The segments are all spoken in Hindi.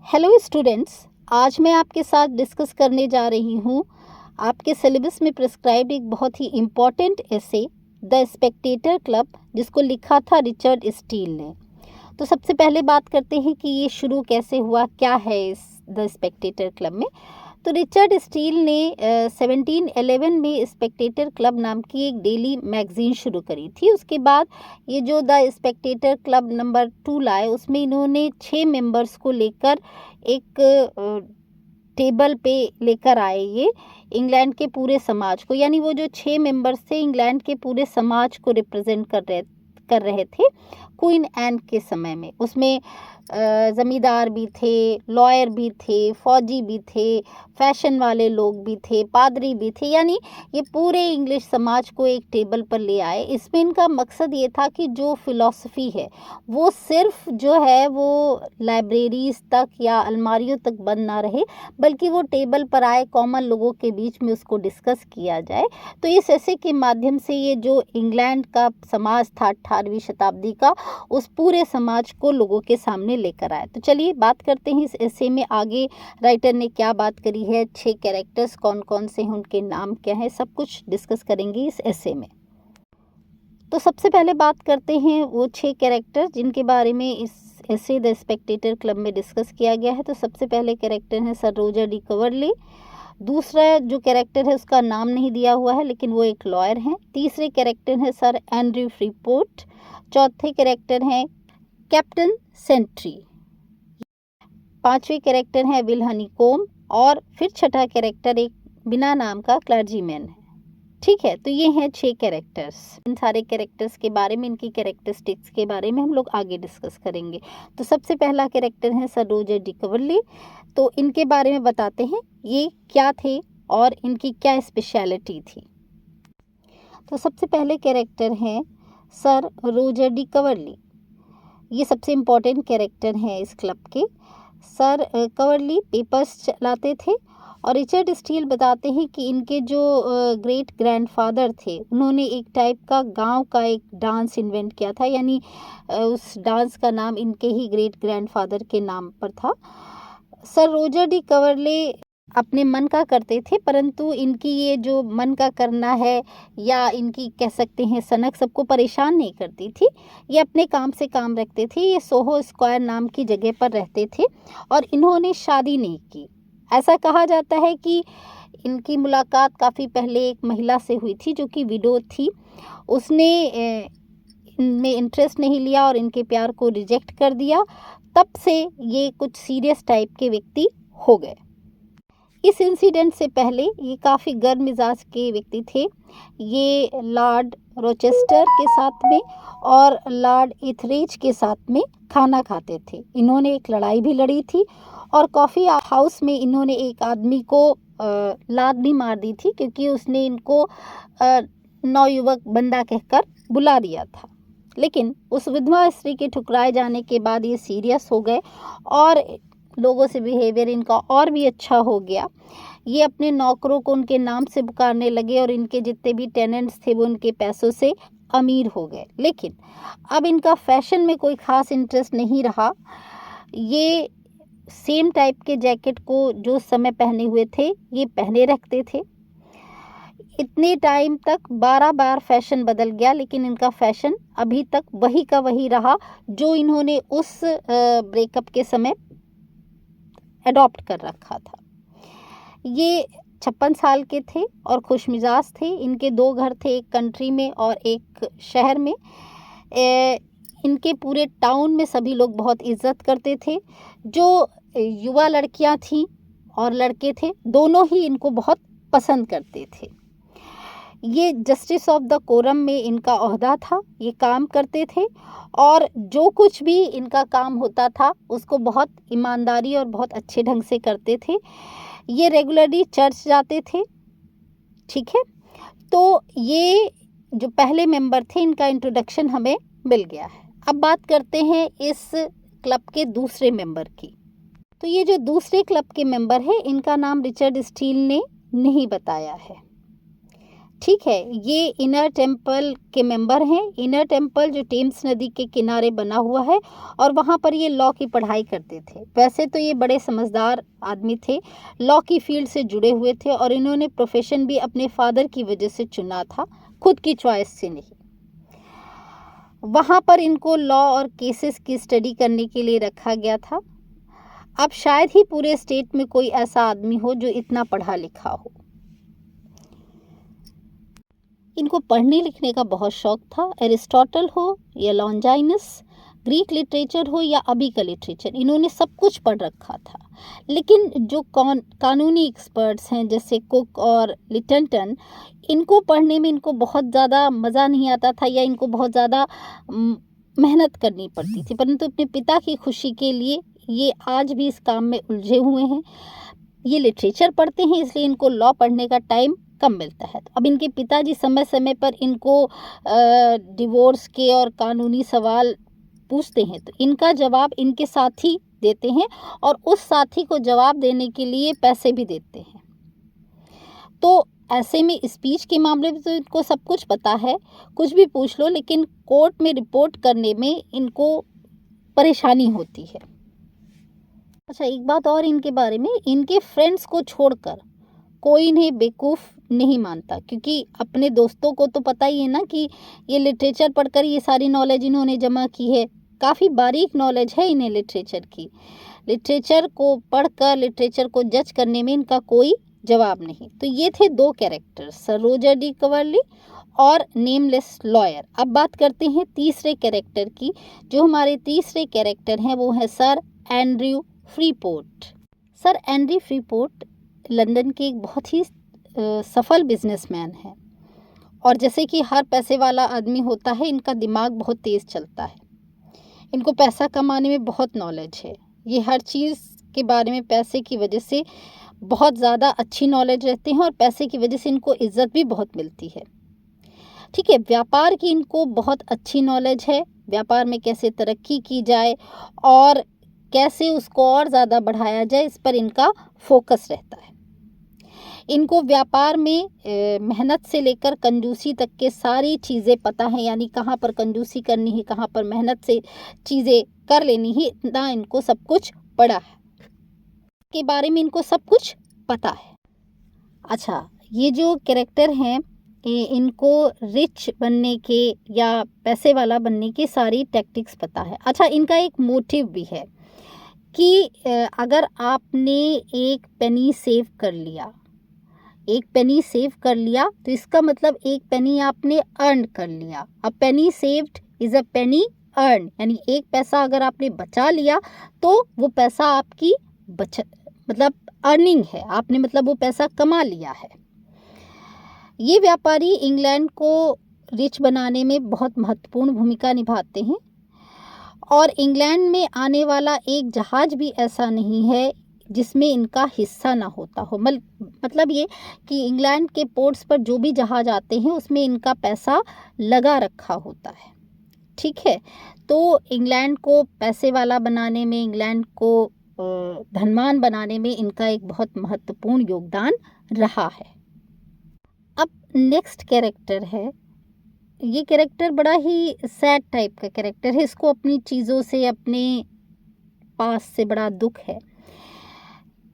Hello students. आज मैं आपके साथ डिस्कस करने जा रही हूँ आपके सिलेबस में प्रिस्क्राइब्ड एक बहुत ही important essay the spectator club, जिसको लिखा था रिचर्ड स्टील ने। तो सबसे पहले बात करते हैं कि ये शुरू कैसे हुआ, क्या है इस द स्पेक्टेटर क्लब में। तो रिचर्ड स्टील ने 1711 में स्पेक्टेटर क्लब नाम की एक डेली मैगजीन शुरू करी थी। उसके बाद ये जो द स्पेक्टेटर क्लब नंबर 2 लाए, उसमें इन्होंने 6 मेंबर्स को लेकर एक टेबल पे लेकर आए ये इंग्लैंड के पूरे समाज को, यानी वो जो 6 मेंबर्स थे इंग्लैंड के पूरे समाज को रिप्रेजेंट कर रहे थे क्वीन एन के समय में। उसमें ज़मींदार भी थे, लॉयर भी थे, फौजी भी थे, फैशन वाले लोग भी थे, पादरी भी थे, यानी ये पूरे इंग्लिश समाज को एक टेबल पर ले आए। इसमें इनका मकसद ये था कि जो फ़िलॉसफी है वो सिर्फ जो है वो लाइब्रेरीज़ तक या अलमारियों तक बंद ना रहे, बल्कि वो टेबल पर आए, कॉमन लोगों के बीच में उसको डिस्कस किया जाए। तो इस ऐसे के माध्यम से ये जो इंग्लैंड का समाज था 18वीं शताब्दी का, उस पूरे समाज को लोगों के सामने लेकर आए। तो चलिए बात करते हैं इस ऐसे में आगे राइटर ने क्या बात करी है, 6 कैरेक्टर्स कौन कौन से हैं, उनके नाम क्या है, सब कुछ डिस्कस करेंगे इस ऐसे में। तो सबसे पहले बात करते हैं वो 6 कैरेक्टर जिनके बारे में इस ऐसे द स्पेक्टेटर क्लब में डिस्कस किया गया है। तो सबसे पहले कैरेक्टर है सर रोजर डी कवर्ले। दूसरा जो कैरेक्टर है उसका नाम नहीं दिया हुआ है, लेकिन वो एक लॉयर हैं। तीसरे कैरेक्टर है सर एंड्रयू फ्रीपोर्ट। चौथे कैरेक्टर हैं कैप्टन सेंट्री। पांचवें कैरेक्टर है विल हनीकोम। और फिर छठा कैरेक्टर एक बिना नाम का क्लर्जीमैन है। ठीक है, तो ये हैं 6 कैरेक्टर्स। इन सारे कैरेक्टर्स के बारे में, इनकी कैरेक्टरिस्टिक्स के बारे में हम लोग आगे डिस्कस करेंगे। तो सबसे पहला कैरेक्टर है सर रोजर डी कवर्ले। तो इनके बारे में बताते हैं ये क्या थे और इनकी क्या स्पेशलिटी थी। तो सबसे पहले कैरेक्टर हैं सर रोजर डी कवर्ले। ये सबसे इम्पोर्टेंट कैरेक्टर हैं इस क्लब के। सर कवर्ली पेपर्स चलाते थे और रिचर्ड स्टील बताते हैं कि इनके जो ग्रेट ग्रैंडफादर थे, उन्होंने एक टाइप का गांव का एक डांस इन्वेंट किया था, यानी उस डांस का नाम इनके ही ग्रेट ग्रैंडफादर के नाम पर था। सर रोजर डी कवर्ले अपने मन का करते थे, परंतु इनकी ये जो मन का करना है या इनकी कह सकते हैं सनक सबको परेशान नहीं करती थी। ये अपने काम से काम रखते थे। ये सोहो स्क्वायर नाम की जगह पर रहते थे और इन्होंने शादी नहीं की। ऐसा कहा जाता है कि इनकी मुलाकात काफ़ी पहले एक महिला से हुई थी जो कि विडो थी। उसने इनमें इंटरेस्ट नहीं लिया और इनके प्यार को रिजेक्ट कर दिया। तब से ये कुछ सीरियस टाइप के व्यक्ति हो गए। इस इंसिडेंट से पहले ये काफ़ी गर्म मिजाज के व्यक्ति थे। ये लॉर्ड रोचेस्टर के साथ में और लॉर्ड इथरेज के साथ में खाना खाते थे। इन्होंने एक लड़ाई भी लड़ी थी और कॉफ़ी हाउस में इन्होंने एक आदमी को लात भी मार दी थी, क्योंकि उसने इनको नवयुवक बंदा कहकर बुला दिया था। लेकिन उस विधवा स्त्री के ठुकराए जाने के बाद ये सीरियस हो गए और लोगों से बिहेवियर इनका और भी अच्छा हो गया। ये अपने नौकरों को उनके नाम से पुकारने लगे और इनके जितने भी टेनेंट्स थे वो उनके पैसों से अमीर हो गए। लेकिन अब इनका फैशन में कोई ख़ास इंटरेस्ट नहीं रहा। ये सेम टाइप के जैकेट को जो समय पहने हुए थे ये पहने रखते थे। इतने टाइम तक 12 बार फैशन बदल गया, लेकिन इनका फैशन अभी तक वही का वही रहा जो इन्होंने उस ब्रेकअप के समय अडॉप्ट कर रखा था। ये 56 साल के थे और खुशमिजाज थे। इनके 2 घर थे, एक कंट्री में और एक शहर में। इनके पूरे टाउन में सभी लोग बहुत इज्जत करते थे। जो युवा लड़कियां थीं और लड़के थे, दोनों ही इनको बहुत पसंद करते थे। ये जस्टिस ऑफ द कोरम में इनका ओहदा था। ये काम करते थे और जो कुछ भी इनका काम होता था उसको बहुत ईमानदारी और बहुत अच्छे ढंग से करते थे। ये रेगुलरली चर्च जाते थे। ठीक है, तो ये जो पहले मेंबर थे इनका इंट्रोडक्शन हमें मिल गया है। अब बात करते हैं इस क्लब के दूसरे मेंबर की। तो ये जो दूसरे क्लब के मेंबर है इनका नाम रिचर्ड स्टील ने नहीं बताया है। ठीक है, ये इनर टेम्पल के मेंबर हैं। इनर टेम्पल जो टेम्स नदी के किनारे बना हुआ है और वहाँ पर ये लॉ की पढ़ाई करते थे। वैसे तो ये बड़े समझदार आदमी थे, लॉ की फील्ड से जुड़े हुए थे और इन्होंने प्रोफेशन भी अपने फादर की वजह से चुना था, खुद की चॉइस से नहीं। वहाँ पर इनको लॉ और केसेस की स्टडी करने के लिए रखा गया था। अब शायद ही पूरे स्टेट में कोई ऐसा आदमी हो जो इतना पढ़ा लिखा हो। इनको पढ़ने लिखने का बहुत शौक था। एरिस्टोटल हो या लॉन्जाइनस, ग्रीक लिटरेचर हो या अभी का लिटरेचर, इन्होंने सब कुछ पढ़ रखा था। लेकिन जो कानूनी एक्सपर्ट्स हैं जैसे कुक और लिटनटन, इनको पढ़ने में इनको बहुत ज़्यादा मज़ा नहीं आता था या इनको बहुत ज़्यादा मेहनत करनी पड़ती थी, परंतु अपने पिता की खुशी के लिए ये आज भी इस काम में उलझे हुए हैं। ये लिटरेचर पढ़ते हैं इसलिए इनको लॉ पढ़ने का टाइम कम मिलता है। अब इनके पिताजी समय समय पर इनको डिवोर्स के और कानूनी सवाल पूछते हैं तो इनका जवाब इनके साथी देते हैं और उस साथी को जवाब देने के लिए पैसे भी देते हैं। तो ऐसे में स्पीच के मामले में तो इनको सब कुछ पता है, कुछ भी पूछ लो, लेकिन कोर्ट में रिपोर्ट करने में इनको परेशानी होती है। अच्छा, एक बात और इनके बारे में, इनके फ्रेंड्स को छोड़कर कोई इन्हें बेवकूफ़ नहीं मानता, क्योंकि अपने दोस्तों को तो पता ही है ना कि ये लिटरेचर पढ़कर ये सारी नॉलेज इन्होंने जमा की है। काफ़ी बारीक नॉलेज है इन्हें लिटरेचर की। लिटरेचर को पढ़कर लिटरेचर को जज करने में इनका कोई जवाब नहीं। तो ये थे दो कैरेक्टर्स, सर रोजर डी कवर्ली और नेमलेस लॉयर। अब बात करते हैं तीसरे कैरेक्टर की। जो हमारे तीसरे कैरेक्टर हैं वो है sir Andrew Freeport. Sir Andrew Freeport London के एक बहुत ही सफल बिजनेसमैन है और जैसे कि हर पैसे वाला आदमी होता है, इनका दिमाग बहुत तेज़ चलता है। इनको पैसा कमाने में बहुत नॉलेज है। ये हर चीज़ के बारे में पैसे की वजह से बहुत ज़्यादा अच्छी नॉलेज रहते हैं और पैसे की वजह से इनको इज्जत भी बहुत मिलती है। ठीक है, व्यापार की इनको बहुत अच्छी नॉलेज है। व्यापार में कैसे तरक्की की जाए और कैसे उसको और ज़्यादा बढ़ाया जाए, इस पर इनका फोकस रहता है। इनको व्यापार में मेहनत से लेकर कंजूसी तक के सारी चीज़ें पता है, यानी कहाँ पर कंजूसी करनी है, कहाँ पर मेहनत से चीज़ें कर लेनी है, इतना इनको सब कुछ पड़ा है। के बारे में इनको सब कुछ पता है। अच्छा, ये जो कैरेक्टर हैं इनको रिच बनने के या पैसे वाला बनने की सारी टैक्टिक्स पता है। अच्छा, इनका एक मोटिव भी है कि अगर आपने एक पेनी सेव कर लिया, एक पेनी सेव कर लिया तो इसका मतलब एक पेनी आपने अर्न कर लिया। A penny saved is a penny earn, यानी एक पैसा अगर आपने बचा लिया तो वो पैसा आपकी बचत मतलब अर्निंग है, आपने मतलब वो पैसा कमा लिया है। ये व्यापारी इंग्लैंड को रिच बनाने में बहुत महत्वपूर्ण भूमिका निभाते हैं और इंग्लैंड में आने वाला एक जहाज़ भी ऐसा नहीं है जिसमें इनका हिस्सा ना होता हो। मतलब ये कि इंग्लैंड के पोर्ट्स पर जो भी जहाज़ आते हैं उसमें इनका पैसा लगा रखा होता है। ठीक है, तो इंग्लैंड को पैसे वाला बनाने में, इंग्लैंड को धनवान बनाने में इनका एक बहुत महत्वपूर्ण योगदान रहा है। अब नेक्स्ट कैरेक्टर है, ये कैरेक्टर बड़ा ही सैड टाइप का कैरेक्टर है। इसको अपनी चीज़ों से, अपने पास से बड़ा दुख है।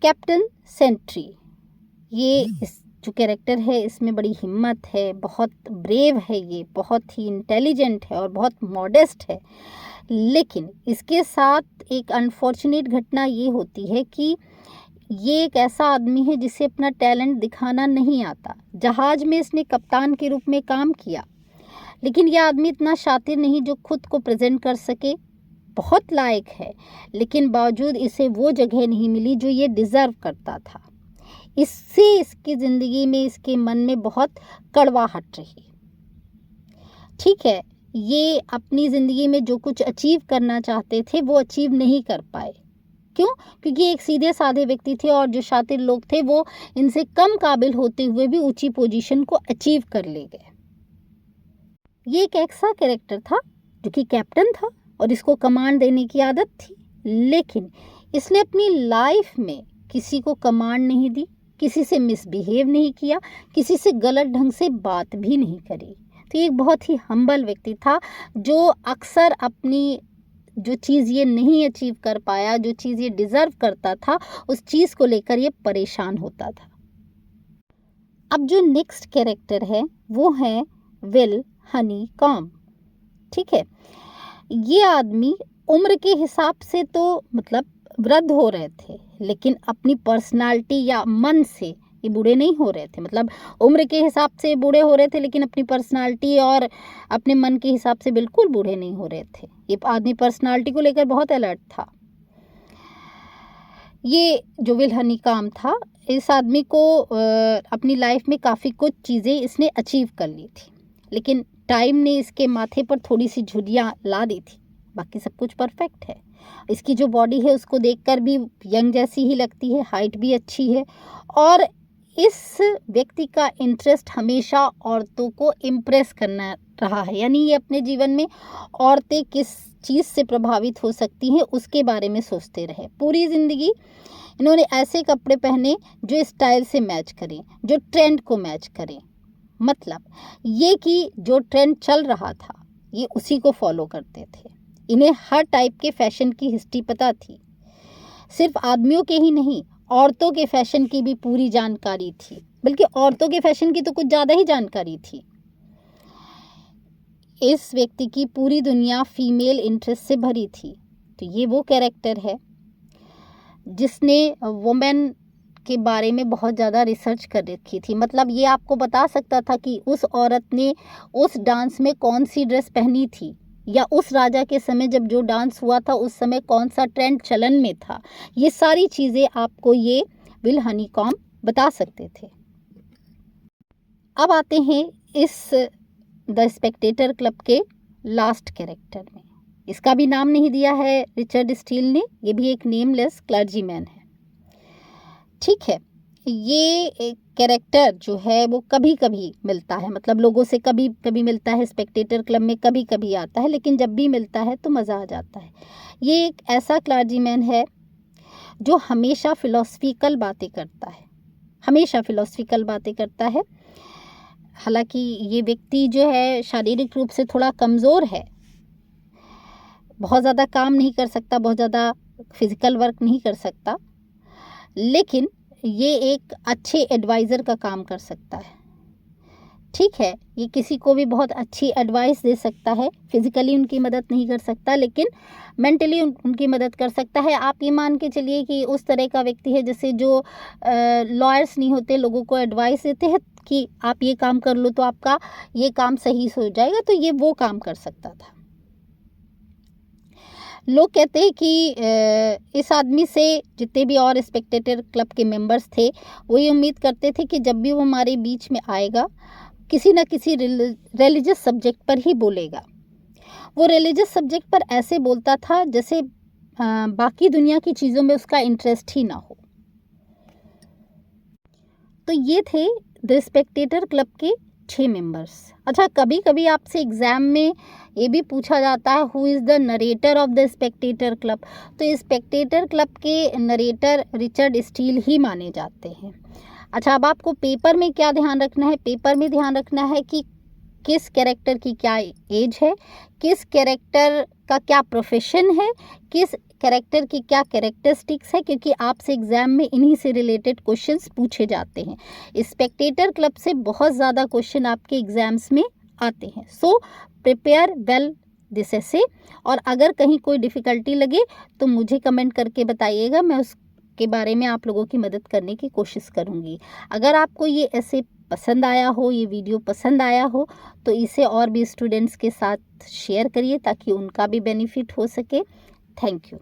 कैप्टन सेंट्री, ये इस जो कैरेक्टर है इसमें बड़ी हिम्मत है, बहुत ब्रेव है, ये बहुत ही इंटेलिजेंट है और बहुत मॉडेस्ट है। लेकिन इसके साथ एक अनफॉर्चुनेट घटना ये होती है कि ये एक ऐसा आदमी है जिसे अपना टैलेंट दिखाना नहीं आता। जहाज़ में इसने कप्तान के रूप में काम किया, लेकिन यह आदमी इतना शातिर नहीं जो खुद को प्रेजेंट कर सके। बहुत लायक है, लेकिन बावजूद इसे वो जगह नहीं मिली जो ये डिज़र्व करता था। इससे इसकी ज़िंदगी में, इसके मन में बहुत कड़वाहट रही। ठीक है, ये अपनी ज़िंदगी में जो कुछ अचीव करना चाहते थे वो अचीव नहीं कर पाए। क्यों? क्योंकि एक सीधे साधे व्यक्ति थे और जो शातिर लोग थे वो इनसे कम काबिल होते हुए भी ऊंची पोजीशन को अचीव कर ले गए। ये एक ऐसा कैरेक्टर था जो कि कैप्टन था और इसको कमांड देने की आदत थी, लेकिन इसने अपनी लाइफ में किसी को कमांड नहीं दी, किसी से मिसबिहेव नहीं किया, किसी से गलत ढंग से बात भी नहीं करी। तो ये एक बहुत ही हम्बल व्यक्ति था, जो अक्सर अपनी जो चीज़ ये नहीं अचीव कर पाया, जो चीज़ ये डिज़र्व करता था, उस चीज़ को लेकर ये परेशान होता था। अब जो नेक्स्ट कैरेक्टर है वो है विल हनीकॉम्ब। ठीक है, ये आदमी उम्र के हिसाब से तो मतलब वृद्ध हो रहे थे, लेकिन अपनी पर्सनालिटी या मन से ये बूढ़े नहीं हो रहे थे। मतलब उम्र के हिसाब से बूढ़े हो रहे थे, लेकिन अपनी पर्सनालिटी और अपने मन के हिसाब से बिल्कुल बूढ़े नहीं हो रहे थे। ये आदमी पर्सनालिटी को लेकर बहुत अलर्ट था। ये जो विल हनीकॉम्ब था, इस आदमी को अपनी लाइफ में काफ़ी कुछ चीज़ें इसने अचीव कर ली थी, लेकिन टाइम ने इसके माथे पर थोड़ी सी झुर्रियाँ ला दी थी। बाकी सब कुछ परफेक्ट है। इसकी जो बॉडी है उसको देखकर भी यंग जैसी ही लगती है, हाइट भी अच्छी है, और इस व्यक्ति का इंटरेस्ट हमेशा औरतों को इम्प्रेस करना रहा है। यानी ये अपने जीवन में औरतें किस चीज़ से प्रभावित हो सकती हैं उसके बारे में सोचते रहे। पूरी ज़िंदगी इन्होंने ऐसे कपड़े पहने जो स्टाइल से मैच करें, जो ट्रेंड को मैच करें। मतलब ये कि जो ट्रेंड चल रहा था ये उसी को फॉलो करते थे। इन्हें हर टाइप के फैशन की हिस्ट्री पता थी। सिर्फ आदमियों के ही नहीं, औरतों के फैशन की भी पूरी जानकारी थी, बल्कि औरतों के फैशन की तो कुछ ज़्यादा ही जानकारी थी। इस व्यक्ति की पूरी दुनिया फीमेल इंटरेस्ट से भरी थी। तो ये वो कैरेक्टर है जिसने वुमेन के बारे में बहुत ज़्यादा रिसर्च कर रखी थी। मतलब ये आपको बता सकता था कि उस औरत ने उस डांस में कौन सी ड्रेस पहनी थी, या उस राजा के समय जब जो डांस हुआ था उस समय कौन सा ट्रेंड चलन में था। ये सारी चीज़ें आपको ये विल हनीकॉम्ब बता सकते थे। अब आते हैं इस द स्पेक्टेटर क्लब के लास्ट कैरेक्टर में। इसका भी नाम नहीं दिया है रिचर्ड स्टील ने, ये भी एक नेमलेस क्लर्जीमैन है। ठीक है, ये कैरेक्टर जो है वो कभी कभी मिलता है, मतलब लोगों से कभी कभी मिलता है, स्पेक्टेटर क्लब में कभी कभी आता है, लेकिन जब भी मिलता है तो मज़ा आ जाता है। ये एक ऐसा क्लर्जीमैन है जो हमेशा फ़िलॉसफिकल बातें करता है, हमेशा फ़िलॉसफिकल बातें करता है। हालांकि ये व्यक्ति जो है शारीरिक रूप से थोड़ा कमज़ोर है, बहुत ज़्यादा काम नहीं कर सकता, बहुत ज़्यादा फिज़िकल वर्क नहीं कर सकता, लेकिन ये एक अच्छे एडवाइज़र का काम कर सकता है। ठीक है, ये किसी को भी बहुत अच्छी एडवाइस दे सकता है। फिज़िकली उनकी मदद नहीं कर सकता, लेकिन मेंटली उनकी मदद कर सकता है। आप ये मान के चलिए कि उस तरह का व्यक्ति है जैसे जो लॉयर्स नहीं होते, लोगों को एडवाइस देते हैं कि आप ये काम कर लो तो आपका ये काम सही से हो जाएगा, तो ये वो काम कर सकता था। लोग कहते हैं कि इस आदमी से जितने भी और स्पेक्टेटर क्लब के मेंबर्स थे वो ये उम्मीद करते थे कि जब भी वो हमारे बीच में आएगा किसी न किसी रिलीजियस सब्जेक्ट पर ही बोलेगा। वो रिलीजियस सब्जेक्ट पर ऐसे बोलता था जैसे बाकी दुनिया की चीज़ों में उसका इंटरेस्ट ही ना हो। तो ये थे द स्पेक्टेटर क्लब के 6 मेंबर्स। अच्छा, कभी कभी आपसे एग्ज़ाम में ये भी पूछा जाता है who is the narrator of the spectator club. तो स्पेक्टेटर क्लब के नरेटर रिचर्ड स्टील ही माने जाते हैं। अच्छा, अब आपको पेपर में क्या ध्यान रखना है? पेपर में ध्यान रखना है कि किस कैरेक्टर की क्या एज है, किस कैरेक्टर का क्या प्रोफेशन है, किस कैरेक्टर की क्या कैरेक्टरिस्टिक्स है, क्योंकि आपसे एग्ज़ाम में इन्हीं से रिलेटेड क्वेश्चंस पूछे जाते हैं। स्पेक्टेटर क्लब से बहुत ज़्यादा क्वेश्चन आपके एग्ज़ाम्स में आते हैं। सो प्रिपेयर वेल दिस एसे। और अगर कहीं कोई डिफ़िकल्टी लगे तो मुझे कमेंट करके बताइएगा, मैं उसके बारे में आप लोगों की मदद करने की कोशिश करूँगी। अगर आपको ये ऐसे पसंद आया हो, ये वीडियो पसंद आया हो, तो इसे और भी स्टूडेंट्स के साथ शेयर करिए ताकि उनका भी बेनिफिट हो सके। Thank you.